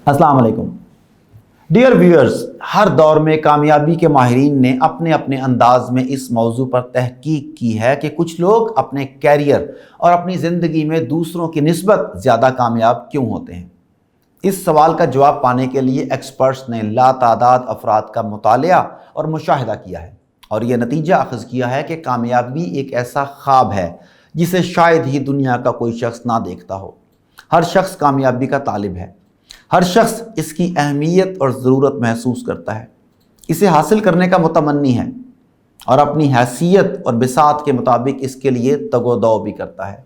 अस्सलाम वालेकुम dear viewers. हर दौर में कामयाबी के माहिरीन ने अपने अपने अंदाज में इस मौजू पर तहकीक की है कि कुछ लोग अपने कैरियर और अपनी ज़िंदगी में दूसरों की निस्बत ज़्यादा कामयाब क्यों होते हैं। इस सवाल का जवाब पाने के लिए एक्सपर्ट्स ने लातादाद अफराद का मुतालिया और मुशाहिदा किया है और ये नतीजा अखज़ किया है कि कामयाबी एक ऐसा ख्वाब है जिसे शायद ही दुनिया का कोई शख्स ना देखता हो। हर शख्स कामयाबी का तालिब है, हर शख्स इसकी अहमियत और ज़रूरत महसूस करता है, इसे हासिल करने का मुतमन्नी है और अपनी हैसियत और बिसात के मुताबिक इसके लिए तगो-दो भी करता है।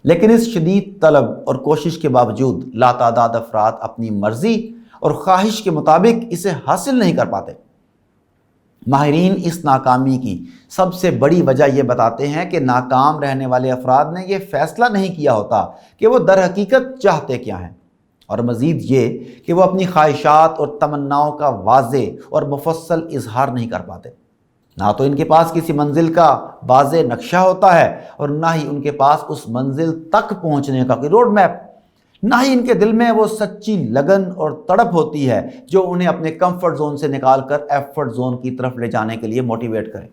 लेकिन इस शदीद तलब और कोशिश के बावजूद लातादाद अफराद अपनी मर्ज़ी और ख्वाहिश के मुताबिक इसे हासिल नहीं कर पाते। माहिरीन इस नाकामी की सबसे बड़ी वजह यह बताते हैं कि नाकाम रहने वाले अफराद ने यह फ़ैसला नहीं किया होता कि वो दर हकीकत चाहते क्या हैं, और मज़ीद ये कि वो अपनी ख्वाहिशात और तमन्नाओं का वाज़ेह और मुफस्सल इजहार नहीं कर पाते। ना तो इनके पास किसी मंजिल का वाज़ेह नक्शा होता है और ना ही उनके पास उस मंजिल तक पहुँचने का कोई रोड मैप, ना ही इनके दिल में वो सच्ची लगन और तड़प होती है जो उन्हें अपने कंफर्ट जोन से निकाल कर एफर्ट जोन की तरफ ले जाने के लिए मोटिवेट करे।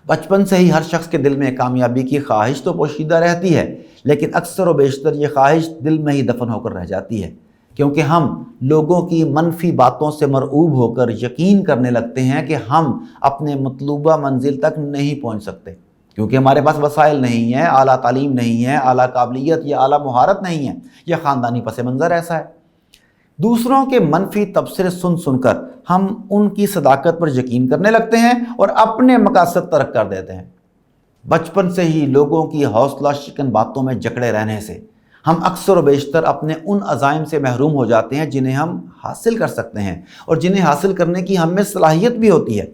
बचपन से ही हर शख्स के दिल में कामयाबी की ख्वाहिश तो पोशीदा रहती है, लेकिन अक्सर व बेशतर ये ख्वाहिश दिल में ही दफन होकर रह जाती है, क्योंकि हम लोगों की मनफी बातों से मरऊब होकर यकीन करने लगते हैं कि हम अपने मतलूबा मंजिल तक नहीं पहुंच सकते, क्योंकि हमारे पास वसाइल नहीं है, आला तालीम नहीं है, आला काबिलियत या आला महारत नहीं है, या ख़ानदानी पस मंज़र ऐसा है। दूसरों के मनफी तबसरे सुन सुनकर हम उनकी सदाकत पर यकीन करने लगते हैं और अपने मकासद तर्क कर देते हैं। बचपन से ही लोगों की हौसला शिकन बातों में जकड़े रहने से हम अक्सर व बेशतर अपने उन अज़ाइम से महरूम हो जाते हैं जिन्हें हम हासिल कर सकते हैं और जिन्हें हासिल करने की हम में सलाहियत भी होती है।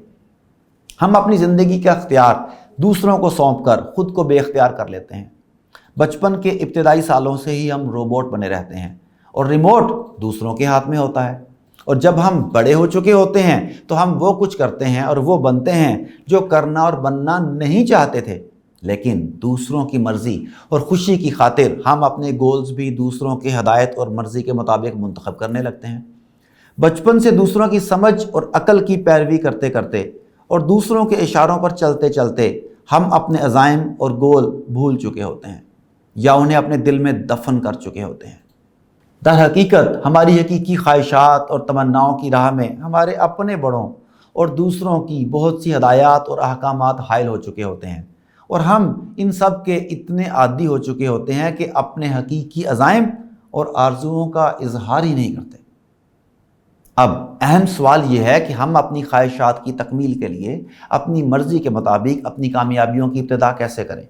हम अपनी ज़िंदगी का अख्तियार दूसरों को सौंप कर ख़ुद को बेख्तियार कर लेते हैं। बचपन के इब्तदाई सालों से ही हम रोबोट बने रहते हैं और रिमोट दूसरों के हाथ में होता है, और जब हम बड़े हो चुके होते हैं तो हम वो कुछ करते हैं और वो बनते हैं जो करना और बनना नहीं चाहते थे, लेकिन दूसरों की मर्ज़ी और ख़ुशी की खातिर हम अपने गोल्स भी दूसरों की हदायत और मर्ज़ी के मुताबिक मुंतखब करने लगते हैं। बचपन से दूसरों की समझ और अक़ल की पैरवी करते करते और दूसरों के इशारों पर चलते चलते हम अपने अज़ाइम और गोल भूल चुके होते हैं या उन्हें अपने दिल में दफन कर चुके होते हैं। दर हकीकत हमारी हकीकी ख्वाहिशात और तमन्नाओं की राह में हमारे अपने बड़ों और दूसरों की बहुत सी हदायत और अहकामात हायल हो चुके होते हैं, और हम इन सब के इतने आदी हो चुके होते हैं कि अपने हकीकी अज़ाइम और आरजुओं का इजहार ही नहीं करते। अब अहम सवाल यह है कि हम अपनी ख्वाहिशात की तकमील के लिए अपनी मर्ज़ी के मुताबिक अपनी कामयाबियों की इब्तिदा कैसे करें।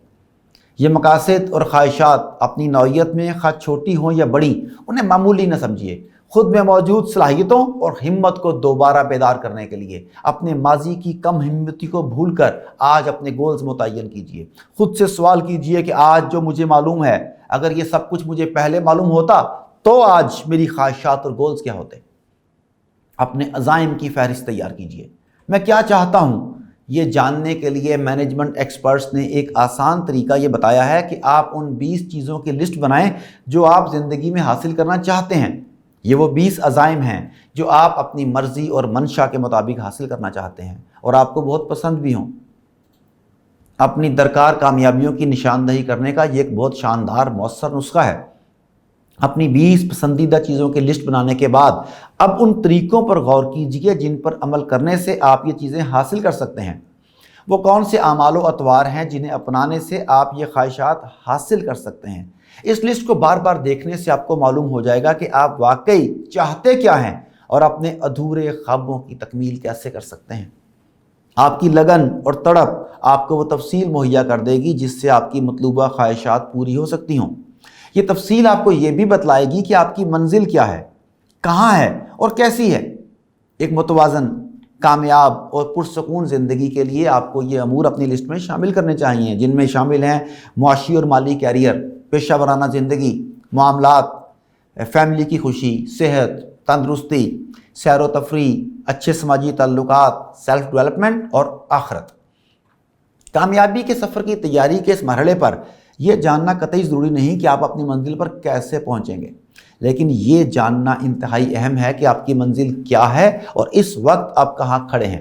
ये मकासद और ख्वाहिशात अपनी नौइयत में खा छोटी हों या बड़ी, उन्हें मामूली न समझिए। ख़ुद में मौजूद सलाहियतों और हिम्मत को दोबारा बेदार करने के लिए अपने माजी की कम हिम्मती को भूल कर आज अपने गोल्स मुतय्यन कीजिए। ख़ुद से सवाल कीजिए कि आज जो मुझे मालूम है, अगर ये सब कुछ मुझे पहले मालूम होता तो आज मेरी ख्वाहिशात और गोल्स क्या होते। अपने अज़ाइम की फ़हरिस्त तैयार कीजिए। मैं क्या चाहता हूँ, ये जानने के लिए मैनेजमेंट एक्सपर्ट्स ने एक आसान तरीका ये बताया है कि आप उन 20 चीज़ों की लिस्ट बनाएं जो आप ज़िंदगी में हासिल करना चाहते हैं। ये वो 20 अज़ाइम हैं जो आप अपनी मर्ज़ी और मंशा के मुताबिक हासिल करना चाहते हैं और आपको बहुत पसंद भी हों। अपनी दरकार कामयाबियों की निशानदही करने का ये एक बहुत शानदार मौसर नुस्खा है। अपनी 20 पसंदीदा चीज़ों की लिस्ट बनाने के बाद अब उन तरीक़ों पर गौर कीजिए जिन पर अमल करने से आप ये चीज़ें हासिल कर सकते हैं। वो कौन से आमाल व अतवार हैं जिन्हें अपनाने से आप ये ख्वाहिशात हासिल कर सकते हैं। इस लिस्ट को बार बार देखने से आपको मालूम हो जाएगा कि आप वाकई चाहते क्या हैं और अपने अधूरे ख्वाबों की तकमील कैसे कर सकते हैं। आपकी लगन और तड़प आपको वो तफसील मुहैया कर देगी जिससे आपकी मतलूबा ख्वाहिशात पूरी हो सकती हों। ये तफसील आपको ये भी बतलाएगी कि आपकी मंजिल क्या है, कहाँ है और कैसी है। एक मुतवाज़न, कामयाब और पुरसकून ज़िंदगी के लिए आपको ये अमूर अपनी लिस्ट में शामिल करने चाहिए, जिनमें शामिल हैं मुआशी और माली कैरियर, पेशा वराना ज़िंदगी, मामलात, फैमिली की खुशी, सेहत, तंदरुस्ती, सैर व तफरीह, अच्छे समाजी ताल्लुकात, सेल्फ डेवलपमेंट और आखिरत। कामयाबी के सफ़र की तैयारी के इस मरहले पर यह जानना कतई ज़रूरी नहीं कि आप अपनी मंजिल पर कैसे पहुँचेंगे। لیکن یہ جاننا انتہائی اہم ہے کہ آپ کی منزل کیا ہے اور اس وقت آپ کہاں کھڑے ہیں۔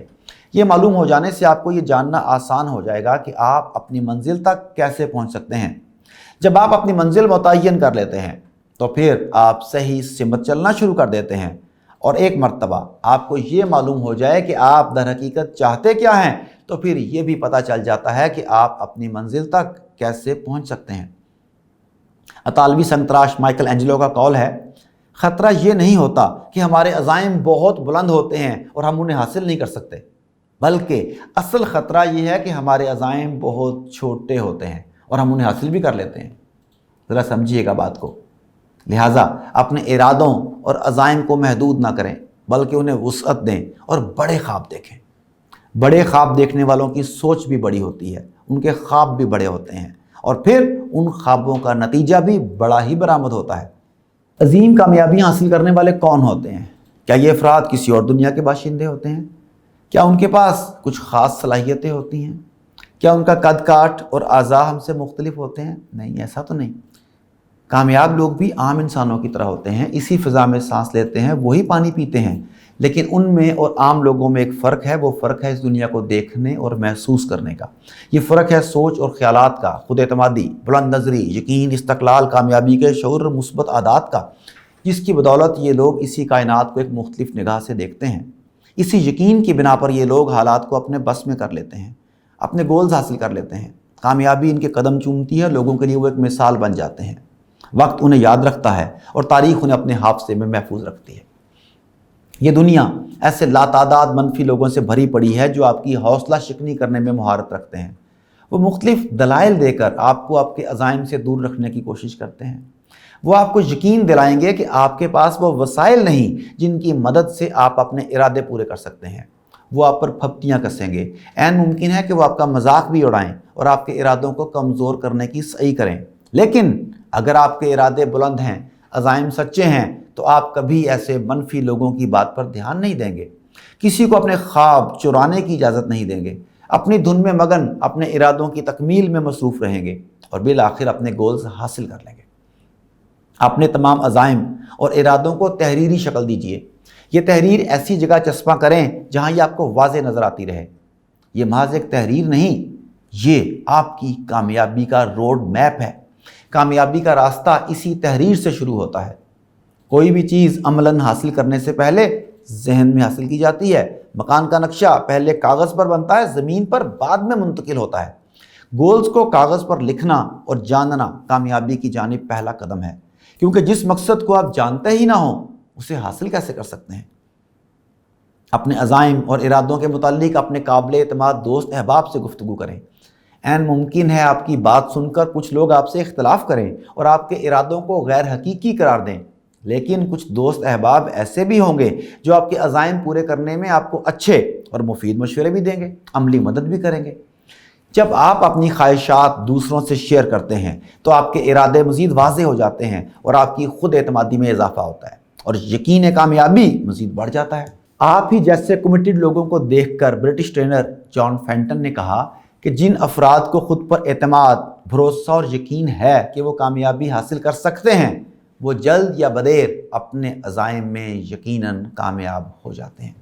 یہ معلوم ہو جانے سے آپ کو یہ جاننا آسان ہو جائے گا کہ آپ اپنی منزل تک کیسے پہنچ سکتے ہیں۔ جب آپ اپنی منزل متعین کر لیتے ہیں تو پھر آپ صحیح سمت چلنا شروع کر دیتے ہیں، اور ایک مرتبہ آپ کو یہ معلوم ہو جائے کہ آپ در حقیقت چاہتے کیا ہیں تو پھر یہ بھی پتہ چل جاتا ہے کہ آپ اپنی منزل تک کیسے پہنچ سکتے ہیں۔ اطالوی سنتراش مائیکل اینجلو کا قول ہے، خطرہ یہ نہیں ہوتا کہ ہمارے عزائم بہت بلند ہوتے ہیں اور ہم انہیں حاصل نہیں کر سکتے، بلکہ اصل خطرہ یہ ہے کہ ہمارے عزائم بہت چھوٹے ہوتے ہیں اور ہم انہیں حاصل بھی کر لیتے ہیں۔ ذرا سمجھیے گا بات کو۔ لہٰذا اپنے ارادوں اور عزائم کو محدود نہ کریں، بلکہ انہیں وسعت دیں اور بڑے خواب دیکھیں۔ بڑے خواب دیکھنے والوں کی سوچ بھی بڑی ہوتی ہے، ان کے خواب بھی بڑے ہوتے ہیں، اور پھر ان خوابوں کا نتیجہ بھی بڑا ہی برآمد ہوتا ہے۔ عظیم کامیابیاں حاصل کرنے والے کون ہوتے ہیں؟ کیا یہ افراد کسی اور دنیا کے باشندے ہوتے ہیں؟ کیا ان کے پاس کچھ خاص صلاحیتیں ہوتی ہیں؟ کیا ان کا قد کاٹ اور اعضاء ہم سے مختلف ہوتے ہیں؟ نہیں، ایسا تو نہیں۔ کامیاب لوگ بھی عام انسانوں کی طرح ہوتے ہیں، اسی فضا میں سانس لیتے ہیں، وہی پانی پیتے ہیں، لیکن ان میں اور عام لوگوں میں ایک فرق ہے۔ وہ فرق ہے اس دنیا کو دیکھنے اور محسوس کرنے کا۔ یہ فرق ہے سوچ اور خیالات کا، خود اعتمادی، بلند نظری، یقین، استقلال، کامیابی کے شعور اور مثبت عادات کا، جس کی بدولت یہ لوگ اسی کائنات کو ایک مختلف نگاہ سے دیکھتے ہیں۔ اسی یقین کی بنا پر یہ لوگ حالات کو اپنے بس میں کر لیتے ہیں، اپنے گولز حاصل کر لیتے ہیں۔ کامیابی ان کے قدم چومتی ہے، لوگوں کے لیے وہ ایک مثال بن جاتے ہیں۔ وقت انہیں یاد رکھتا ہے اور تاریخ انہیں اپنے حافظے میں محفوظ رکھتی ہے۔ یہ دنیا ایسے لاتعداد منفی لوگوں سے بھری پڑی ہے جو آپ کی حوصلہ شکنی کرنے میں مہارت رکھتے ہیں۔ وہ مختلف دلائل دے کر آپ کو آپ کے عزائم سے دور رکھنے کی کوشش کرتے ہیں۔ وہ آپ کو یقین دلائیں گے کہ آپ کے پاس وہ وسائل نہیں جن کی مدد سے آپ اپنے ارادے پورے کر سکتے ہیں۔ وہ آپ پر پھپتیاں کسیں گے۔ عین ممکن ہے کہ وہ آپ کا مذاق بھی اڑائیں اور آپ کے ارادوں کو کمزور کرنے کی سعی کریں، لیکن اگر آپ کے ارادے بلند ہیں، عزائم سچے ہیں، تو آپ کبھی ایسے منفی لوگوں کی بات پر دھیان نہیں دیں گے، کسی کو اپنے خواب چرانے کی اجازت نہیں دیں گے، اپنی دھن میں مگن اپنے ارادوں کی تکمیل میں مصروف رہیں گے اور بالآخر اپنے گولز حاصل کر لیں گے۔ اپنے تمام عزائم اور ارادوں کو تحریری شکل دیجیے۔ یہ تحریر ایسی جگہ چسپاں کریں جہاں یہ آپ کو واضح نظر آتی رہے۔ یہ محض ایک تحریر نہیں، یہ آپ کی کامیابی کا روڈ میپ ہے۔ کامیابی کا راستہ اسی تحریر سے شروع ہوتا ہے۔ کوئی بھی چیز عملاً حاصل کرنے سے پہلے ذہن میں حاصل کی جاتی ہے۔ مکان کا نقشہ پہلے کاغذ پر بنتا ہے، زمین پر بعد میں منتقل ہوتا ہے۔ گولز کو کاغذ پر لکھنا اور جاننا کامیابی کی جانب پہلا قدم ہے، کیونکہ جس مقصد کو آپ جانتے ہی نہ ہوں اسے حاصل کیسے کر سکتے ہیں؟ اپنے عزائم اور ارادوں کے متعلق اپنے قابل اعتماد دوست احباب سے گفتگو کریں۔ عین ممکن ہے آپ کی بات سن کر کچھ لوگ آپ سے اختلاف کریں اور آپ کے ارادوں کو غیر حقیقی قرار دیں، لیکن کچھ دوست احباب ایسے بھی ہوں گے جو آپ کے عزائم پورے کرنے میں آپ کو اچھے اور مفید مشورے بھی دیں گے، عملی مدد بھی کریں گے۔ جب آپ اپنی خواہشات دوسروں سے شیئر کرتے ہیں تو آپ کے ارادے مزید واضح ہو جاتے ہیں اور آپ کی خود اعتمادی میں اضافہ ہوتا ہے اور یقین کامیابی مزید بڑھ جاتا ہے۔ آپ ہی جیسے کمیٹڈ لوگوں کو دیکھ کر برٹش ٹرینر جان فینٹن نے کہا کہ جن افراد کو خود پر اعتماد، بھروسہ اور یقین ہے کہ وہ کامیابی حاصل کر سکتے ہیں، وہ جلد یا بدیر اپنے عزائم میں یقیناً کامیاب ہو جاتے ہیں۔